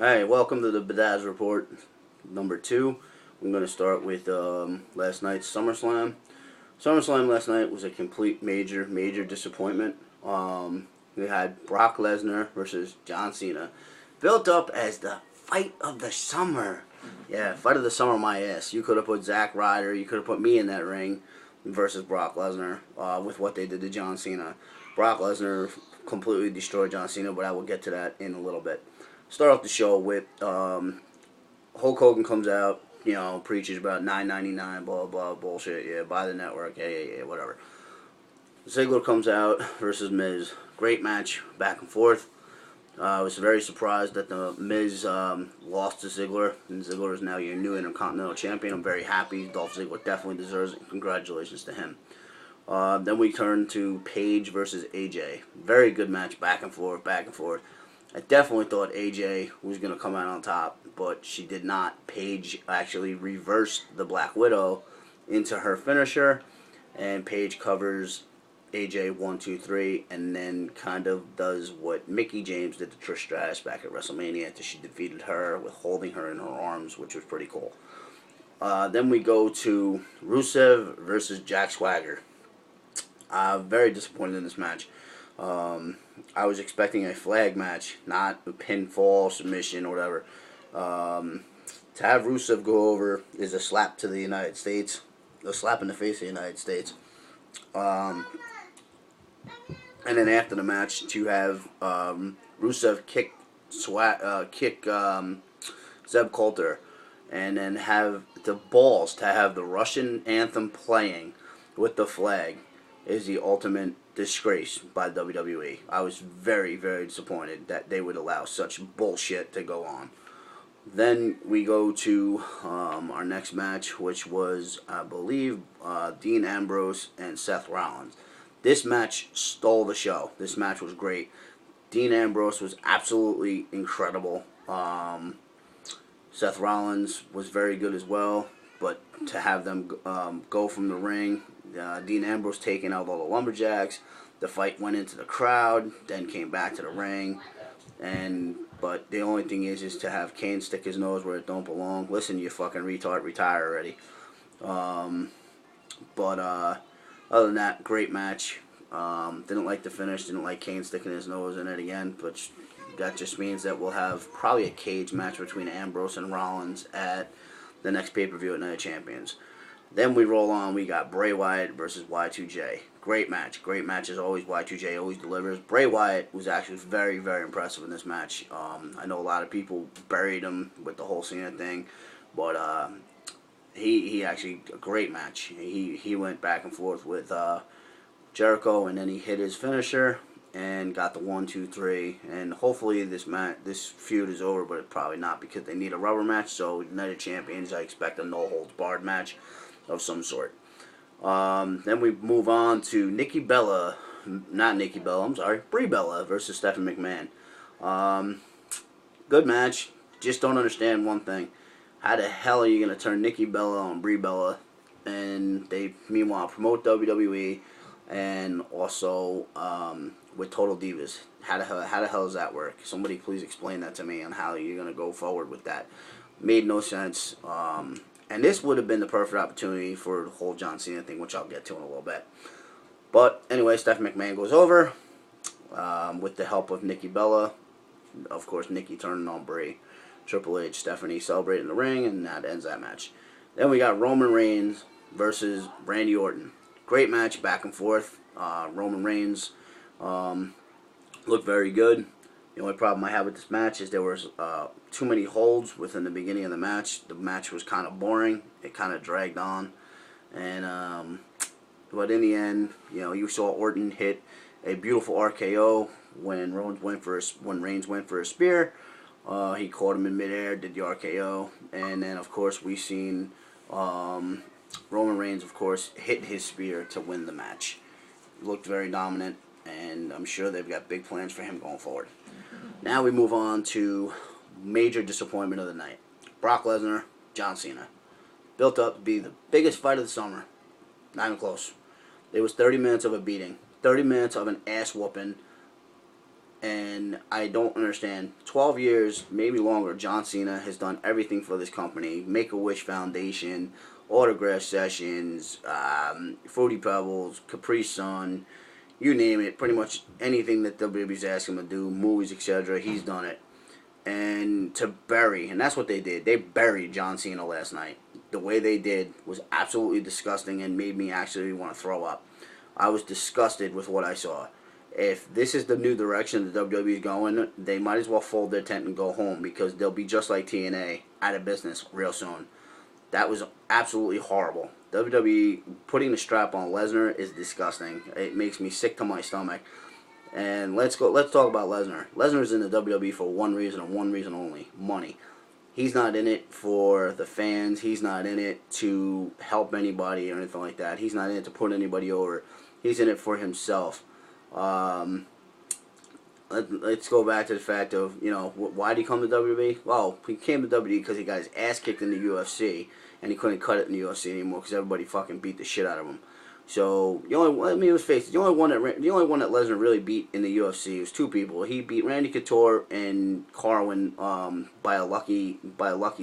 Hey, welcome to the baddass report number 2. I'm going to start with last night's SummerSlam. SummerSlam last night was a complete major disappointment. We had Brock Lesnar versus John Cena, built up as the fight of the summer. Yeah, fight of the summer, my ass. You could have put Zack Ryder, you could have put me in that ring versus Brock Lesnar with what they did to John Cena. Brock Lesnar completely destroyed John Cena, but I will get to that in a little bit. Start off the show with Hulk Hogan comes out, preaches about $9.99, blah blah bullshit. Yeah, buy the network. Yeah, whatever. Ziggler comes out versus Miz. Great match, back and forth. I was very surprised that the Miz lost to Ziggler, and Ziggler is now your new Intercontinental Champion. I'm very happy. Dolph Ziggler definitely deserves it. Congratulations to him. Then we turn to Paige versus AJ. Very good match, back and forth, back and forth. I definitely thought AJ was going to come out on top, but she did not. Paige actually reversed the Black Widow into her finisher, and Paige covers AJ 1, 2, 3, and then kind of does what Mickie James did to Trish Stratus back at WrestleMania after she defeated her with holding her in her arms, which was pretty cool. Then we go to Rusev versus Jack Swagger. Very disappointed in this match. I was expecting a flag match, not a pinfall, submission, or whatever. To have Rusev go over is a slap to the United States, a slap in the face of the United States. And then after the match, to have Rusev kick Zeb Coulter, and then have the balls to have the Russian anthem playing with the flag is the ultimate disgrace by WWE. I was very disappointed that they would allow such bullshit to go on. Then we go to our next match, which was, I believe, Dean Ambrose and Seth Rollins. This match stole the show. This match was great. Dean Ambrose was absolutely incredible. Seth Rollins was very good as well, but to have them go from the ring, Dean Ambrose taking out all the lumberjacks, the fight went into the crowd, then came back to the ring, but the only thing is to have Kane stick his nose where it don't belong. Listen, you fucking retard, retire already. But other than that, great match. Didn't like the finish, didn't like Kane sticking his nose in it again, but that just means that we'll have probably a cage match between Ambrose and Rollins at the next pay-per-view at Night of Champions. Then we roll on, we got Bray Wyatt versus Y2J. Great match as always. Y2J always delivers. Bray Wyatt was actually very impressive in this match. I know a lot of people buried him with the whole Cena thing, but he actually, a great match. He went back and forth with Jericho, and then he hit his finisher and got the 1, 2, 3. And hopefully this feud is over, but it's probably not because they need a rubber match. So Night of Champions, I expect a no holds barred match of some sort. Then we move on to Brie Bella versus Stephanie McMahon. Good match. Just don't understand one thing. How the hell are you going to turn Nikki Bella on Brie Bella? And they, meanwhile, promote WWE and also with Total Divas. How the hell does that work? Somebody please explain that to me on how you're going to go forward with that. Made no sense. And this would have been the perfect opportunity for the whole John Cena thing, which I'll get to in a little bit. But anyway, Stephanie McMahon goes over with the help of Nikki Bella. Of course, Nikki turning on Brie. Triple H, Stephanie celebrating the ring, and that ends that match. Then we got Roman Reigns versus Randy Orton. Great match, back and forth. Roman Reigns looked very good. The only problem I have with this match is there was too many holds within the beginning of the match. The match was kind of boring. It kind of dragged on. And but in the end, you saw Orton hit a beautiful RKO when Reigns went for a spear. He caught him in midair, did the RKO, and then of course we seen Roman Reigns, of course, hit his spear to win the match. He looked very dominant, and I'm sure they've got big plans for him going forward. Now we move on to major disappointment of the night. Brock Lesnar, John Cena. Built up to be the biggest fight of the summer. Not even close. It was 30 minutes of a beating. 30 minutes of an ass whooping. And I don't understand. 12 years, maybe longer, John Cena has done everything for this company. Make-A-Wish Foundation, autograph sessions, Fruity Pebbles, Capri Sun, you name it. Pretty much anything that WWE's asked him to do, movies, etc., he's done it. And to bury, and that's what they did. They buried John Cena last night. The way they did was absolutely disgusting and made me actually want to throw up. I was disgusted with what I saw. If this is the new direction the WWE is going, they might as well fold their tent and go home, because they'll be just like TNA, out of business real soon. That was absolutely horrible. WWE putting the strap on Lesnar is disgusting. It makes me sick to my stomach. And let's talk about Lesnar. Lesnar's in the WWE for one reason and one reason only: money. He's not in it for the fans. He's not in it to help anybody or anything like that. He's not in it to put anybody over. He's in it for himself. Let's go back to the fact of, why did he come to WWE? Well, he came to WWE because he got his ass kicked in the UFC, and he couldn't cut it in the UFC anymore because everybody fucking beat the shit out of him. So let's face it, the only one that Lesnar really beat in the UFC was two people. He beat Randy Couture and Carwin by a lucky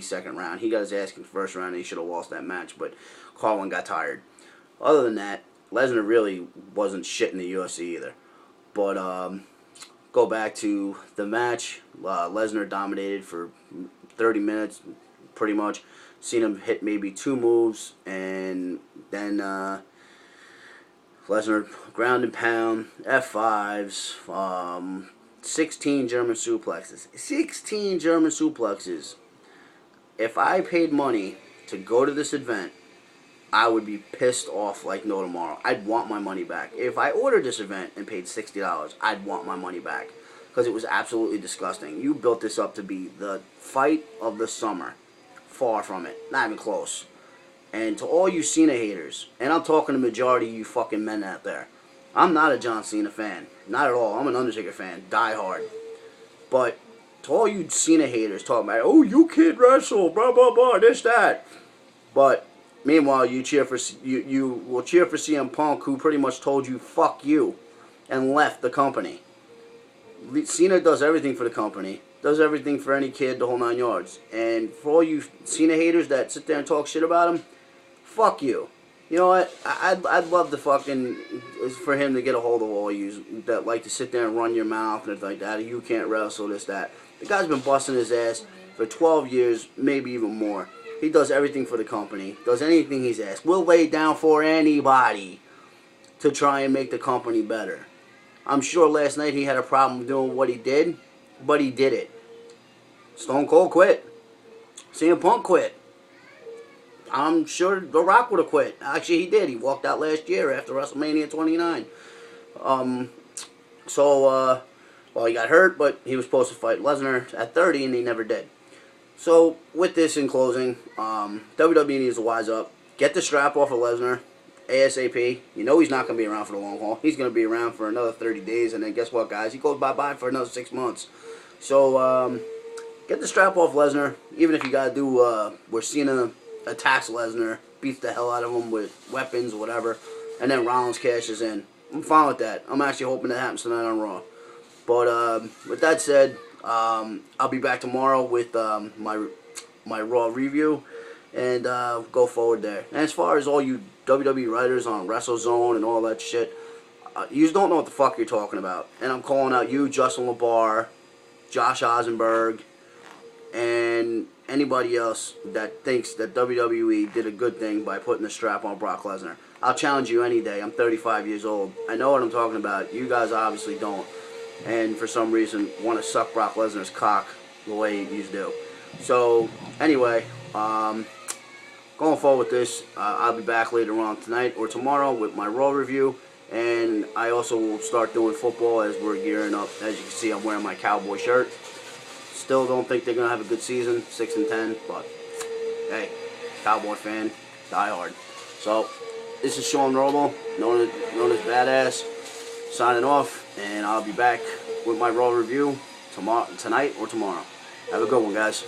second round. He got his ass kicked in the first round, and he should have lost that match, but Carwin got tired. Other than that, Lesnar really wasn't shit in the UFC either. But go back to the match. Lesnar dominated for 30 minutes, pretty much. Seen him hit maybe 2 moves, and then Lesnar ground and pound, F5s, 16 German suplexes. 16 German suplexes. If I paid money to go to this event, I would be pissed off like no tomorrow. I'd want my money back. If I ordered this event and paid $60, I'd want my money back, because it was absolutely disgusting. You built this up to be the fight of the summer. Far from it. Not even close. And to all you Cena haters, and I'm talking to the majority of you fucking men out there, I'm not a John Cena fan. Not at all. I'm an Undertaker fan. Die hard. But to all you Cena haters talking about, oh, you can't wrestle, blah, blah, blah, this, that. But meanwhile, you will cheer for CM Punk, who pretty much told you fuck you and left the company. Cena does everything for the company, does everything for any kid, the whole 9 yards. And for all you Cena haters that sit there and talk shit about him, fuck you. You know what? I'd love to fucking, for him to get a hold of all you that like to sit there and run your mouth and everything like that. You can't wrestle, this, that. The guy's been busting his ass for 12 years, maybe even more. He does everything for the company, does anything he's asked. Will lay down for anybody to try and make the company better. I'm sure last night he had a problem doing what he did, but he did it. Stone Cold quit. CM Punk quit. I'm sure The Rock would have quit. Actually, he did. He walked out last year after WrestleMania 29. Well, he got hurt, but he was supposed to fight Lesnar at 30, and he never did. So, with this in closing, WWE needs to wise up. Get the strap off of Lesnar ASAP. You know he's not going to be around for the long haul. He's going to be around for another 30 days, and then guess what, guys? He goes bye-bye for another 6 months. So, get the strap off Lesnar, even if you got to do where Cena attacks Lesnar, beats the hell out of him with weapons or whatever, and then Rollins cashes in. I'm fine with that. I'm actually hoping that happens tonight on Raw. But with that said, I'll be back tomorrow with my Raw review, and go forward there. And as far as all you WWE writers on WrestleZone and all that shit, you don't know what the fuck you're talking about. And I'm calling out you, Justin LaBar, Josh Eisenberg, and anybody else that thinks that WWE did a good thing by putting the strap on Brock Lesnar. I'll challenge you any day. I'm 35 years old. I know what I'm talking about. You guys obviously don't. And for some reason want to suck Brock Lesnar's cock the way you do. So, anyway, going forward with this, I'll be back later on tonight or tomorrow with my Raw review. And I also will start doing football as we're gearing up. As you can see, I'm wearing my Cowboy shirt. Still don't think they're going to have a good season, 6-10, but hey, Cowboy fan, die hard. So, this is Sean Romo, known as Badass, signing off, and I'll be back with my Raw review tonight or tomorrow. Have a good one, guys.